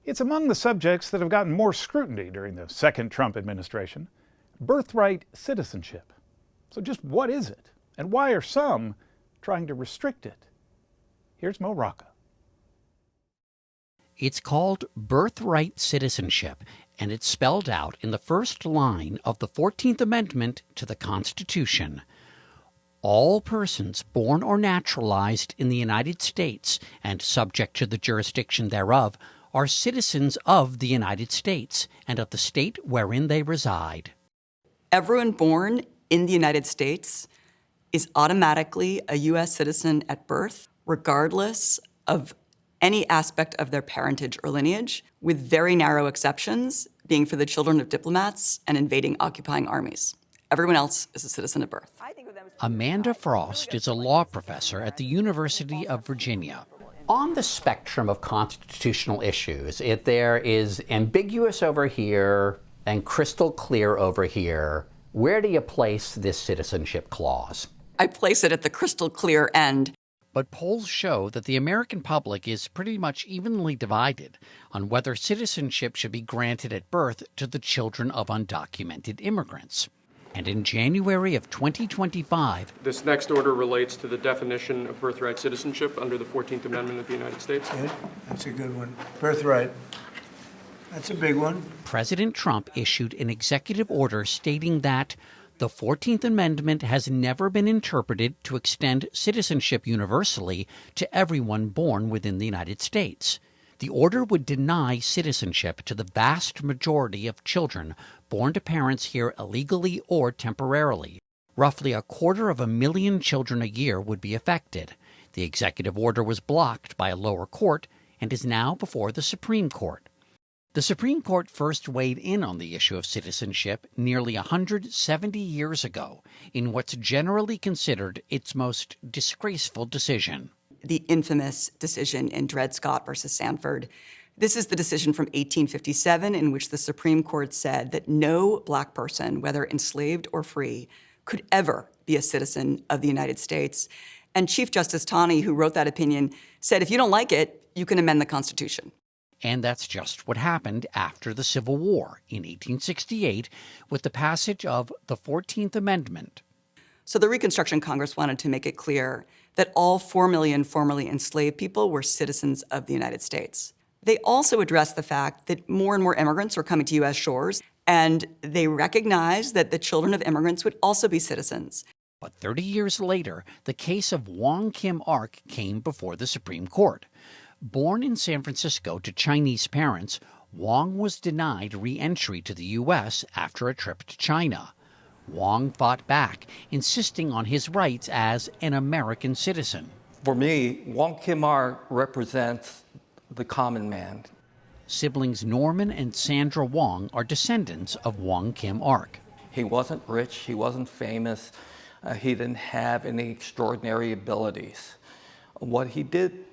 It's among the subjects that have gotten more scrutiny during the second Trump administration. Birthright citizenship. So just what is it? And why are some trying to restrict it? Here's Mo Rocca. It's called birthright citizenship, and it's spelled out in the first line of the 14th Amendment to the Constitution. All persons born or naturalized in the United States and subject to the jurisdiction thereof are citizens of the United States and of the state wherein they reside. Everyone born in the United States is automatically a U.S. citizen at birth, regardless of any aspect of their parentage or lineage, with very narrow exceptions being for the children of diplomats and invading occupying armies. Everyone else is a citizen at birth. Amanda Frost is a law professor at the University of Virginia. On the spectrum of constitutional issues, if there is ambiguous over here and crystal clear over here, where do you place this citizenship clause? I place it at the crystal clear end. But polls show that the American public is pretty much evenly divided on whether citizenship should be granted at birth to the children of undocumented immigrants. And in January of 2025... This next order relates to the definition of birthright citizenship under the 14th Amendment of the United States. Good. That's a good one. Birthright. That's a big one. President Trump issued an executive order stating that the 14th Amendment has never been interpreted to extend citizenship universally to everyone born within the United States. The order would deny citizenship to the vast majority of children born to parents here illegally or temporarily. Roughly 250,000 children a year would be affected. The executive order was blocked by a lower court and is now before the Supreme Court. The Supreme Court first weighed in on the issue of citizenship nearly 170 years ago in what's generally considered its most disgraceful decision. The infamous decision in Dred Scott versus Sanford. This is the decision from 1857 in which the Supreme Court said that no black person, whether enslaved or free, could ever be a citizen of the United States. And Chief Justice Taney, who wrote that opinion, said if you don't like it, you can amend the Constitution. And that's just what happened after the Civil War in 1868 with the passage of the 14th Amendment. So the Reconstruction Congress wanted to make it clear that all 4 million formerly enslaved people were citizens of the United States. They also addressed the fact that more and more immigrants were coming to U.S. shores, and they recognized that the children of immigrants would also be citizens. But 30 years later, the case of Wong Kim Ark came before the Supreme Court. Born in San Francisco to Chinese parents, Wong was denied re-entry to the U.S. after a trip to China. Wong fought back, insisting on his rights as an American citizen. For me, Wong Kim Ark represents the common man. Siblings Norman and Sandra Wong are descendants of Wong Kim Ark. He wasn't rich, he wasn't famous, he didn't have any extraordinary abilities. What he did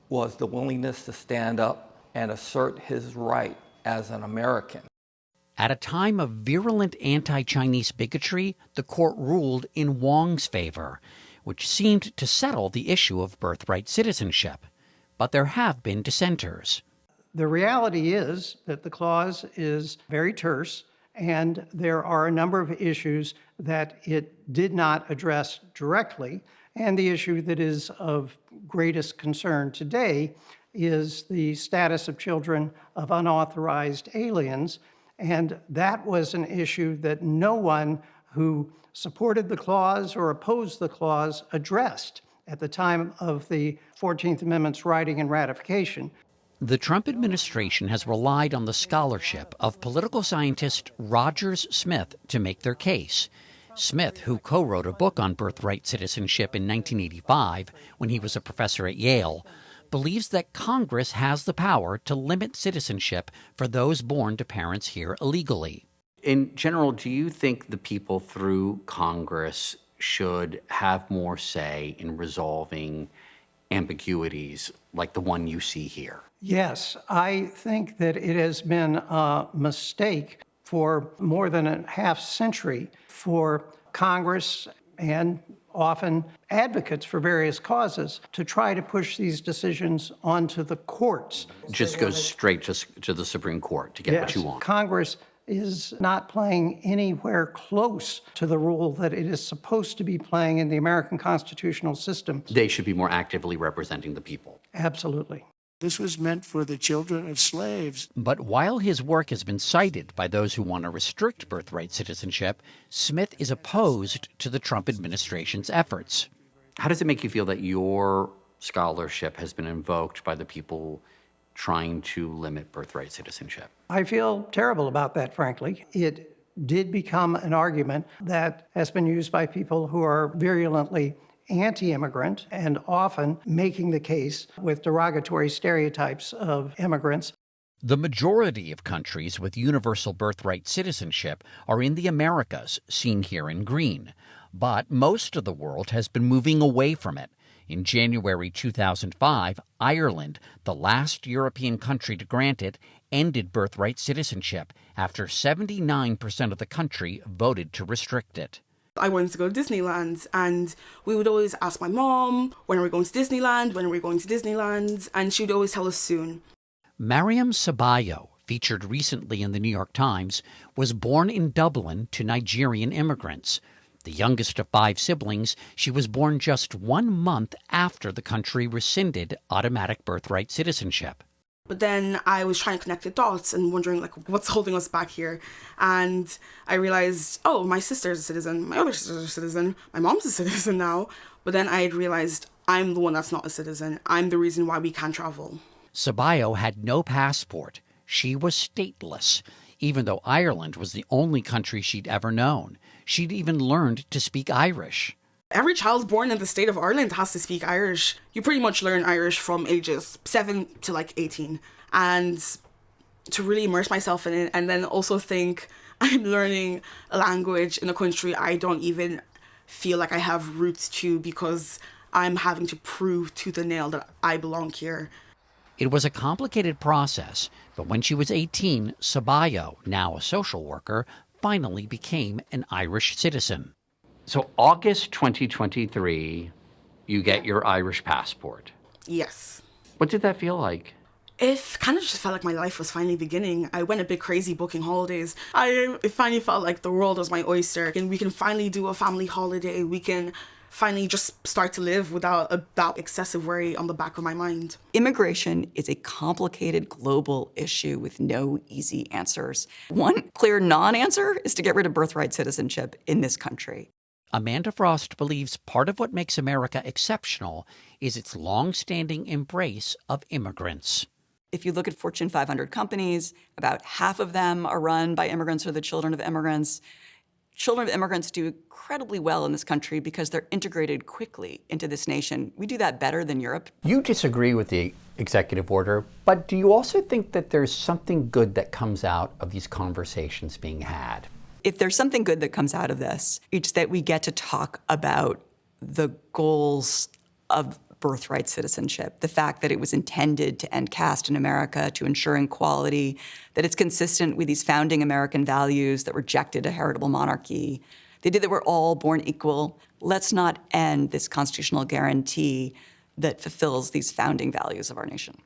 was the willingness to stand up and assert his right as an American. At a time of virulent anti-Chinese bigotry, the court ruled in Wong's favor, which seemed to settle the issue of birthright citizenship. But there have been dissenters. The reality is that the clause is very terse, and there are a number of issues that it did not address directly. And the issue that is of greatest concern today is the status of children of unauthorized aliens. And that was an issue that no one who supported the clause or opposed the clause addressed at the time of the 14th Amendment's writing and ratification. The Trump administration has relied on the scholarship of political scientist Rogers Smith to make their case. Smith, who co-wrote a book on birthright citizenship in 1985 when he was a professor at Yale, believes that Congress has the power to limit citizenship for those born to parents here illegally. In general, do you think the people through Congress should have more say in resolving ambiguities like the one you see here? Yes, I think that it has been a mistake for more than a half century for Congress and often advocates for various causes, to try to push these decisions onto the courts. Just go straight to the Supreme Court to get what you want. Congress is not playing anywhere close to the role that it is supposed to be playing in the American constitutional system. They should be more actively representing the people. Absolutely. This was meant for the children of slaves. But while his work has been cited by those who want to restrict birthright citizenship, Smith is opposed to the Trump administration's efforts. How does it make you feel that your scholarship has been invoked by the people trying to limit birthright citizenship? I feel terrible about that, frankly. It did become an argument that has been used by people who are virulently anti-immigrant and often making the case with derogatory stereotypes of immigrants. The majority of countries with universal birthright citizenship are in the Americas, seen here in green. But most of the world has been moving away from it. In January 2005, Ireland, the last European country to grant it, ended birthright citizenship after 79% of the country voted to restrict it. I wanted to go to Disneyland, and we would always ask my mom, when are we going to Disneyland? When are we going to Disneyland? And she would always tell us soon. Mariam Sabayo, featured recently in the New York Times, was born in Dublin to Nigerian immigrants. The youngest of 5 siblings, she was born just 1 month after the country rescinded automatic birthright citizenship. But then I was trying to connect the dots and wondering, what's holding us back here? And I realized, oh, my sister's a citizen, my other sister's a citizen, my mom's a citizen now. But then I had realized I'm the one that's not a citizen. I'm the reason why we can't travel. Sabayo had no passport. She was stateless, even though Ireland was the only country she'd ever known. She'd even learned to speak Irish. Every child born in the state of Ireland has to speak Irish. You pretty much learn Irish from ages 7 to 18. And to really immerse myself in it, and then also think I'm learning a language in a country I don't even feel like I have roots to, because I'm having to prove tooth and nail that I belong here. It was a complicated process, but when she was 18, Sabayo, now a social worker, finally became an Irish citizen. So August 2023, you get your Irish passport. Yes. What did that feel like? It kind of just felt like my life was finally beginning. I went a bit crazy booking holidays. It finally felt like the world was my oyster, and we can finally do a family holiday. We can finally just start to live without that excessive worry on the back of my mind. Immigration is a complicated global issue with no easy answers. One clear non-answer is to get rid of birthright citizenship in this country. Amanda Frost believes part of what makes America exceptional is its long-standing embrace of immigrants. If you look at Fortune 500 companies, about half of them are run by immigrants or the children of immigrants. Children of immigrants do incredibly well in this country because they're integrated quickly into this nation. We do that better than Europe. You disagree with the executive order, but do you also think that there's something good that comes out of these conversations being had? If there's something good that comes out of this, it's that we get to talk about the goals of birthright citizenship, the fact that it was intended to end caste in America, to ensure equality, that it's consistent with these founding American values that rejected a heritable monarchy, the idea that we're all born equal. Let's not end this constitutional guarantee that fulfills these founding values of our nation.